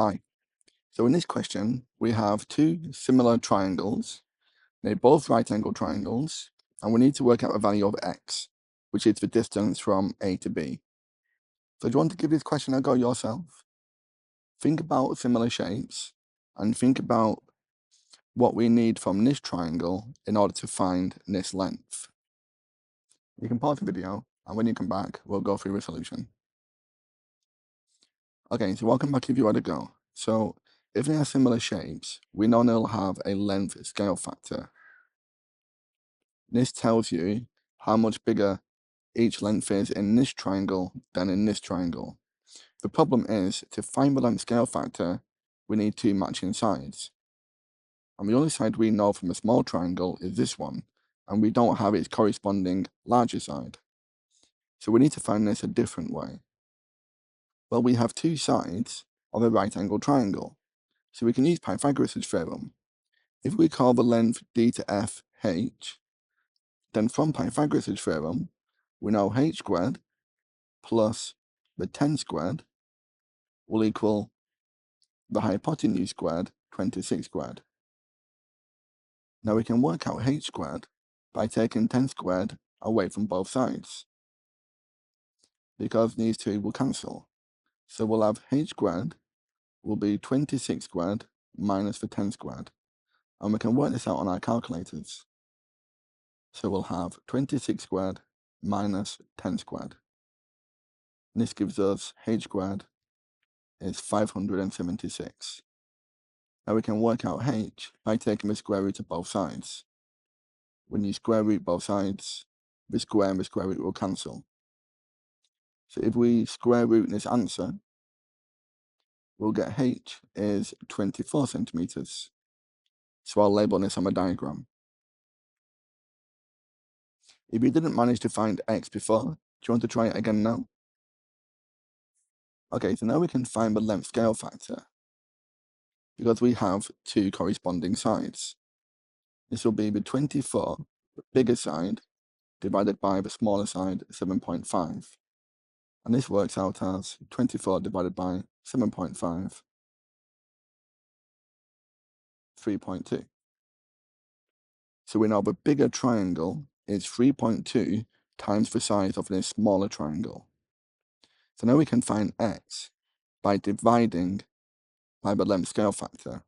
Hi. So in this question, we have two similar triangles. They're both right-angled triangles, and we need to work out the value of x, which is the distance from A to B. So do you want to give this question a go yourself? Think about similar shapes, and think about what we need from this triangle in order to find this length. You can pause the video, and when you come back, we'll go through the solution. Okay, so welcome back if you had a go. So if they are similar shapes, we know they'll have a length scale factor. This tells you how much bigger each length is in this triangle than in this triangle. The problem is, to find the length scale factor, we need two matching sides. And the only side we know from a small triangle is this one, and we don't have its corresponding larger side. So we need to find this a different way. Well, we have two sides of a right-angled triangle, so we can use Pythagoras' theorem. If we call the length d to f h, then from Pythagoras' theorem, we know h squared plus the 10 squared will equal the hypotenuse squared, 26 squared. Now we can work out h squared by taking 10 squared away from both sides, because these two will cancel. So we'll have h squared will be 26 squared minus the 10 squared, and we can work this out on our calculators. So we'll have 26 squared minus 10 squared. And this gives us h squared is 576. Now we can work out h by taking the square root of both sides. When you square root both sides, the square and the square root will cancel. So if we square root this answer, we'll get h is 24 centimeters. So I'll label this on my diagram. If you didn't manage to find x before, do you want to try it again now? Okay, so now we can find the length scale factor, because we have two corresponding sides. This will be the 24, the bigger side, divided by the smaller side, 7.5. And this works out as 24 divided by 7.5, 3.2. So we know the bigger triangle is 3.2 times the size of this smaller triangle. So now we can find x by dividing by the length scale factor.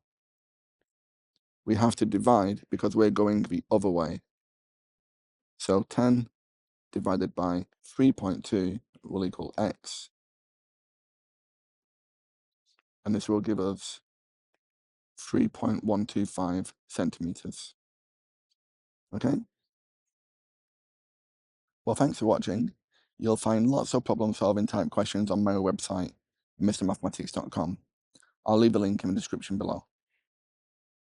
We have to divide because we're going the other way. So 10 divided by 3.2 will equal x. And this will give us 3.125 centimeters. Okay? Well, thanks for watching. You'll find lots of problem-solving type questions on my website, mrmathematics.com. I'll leave a link in the description below.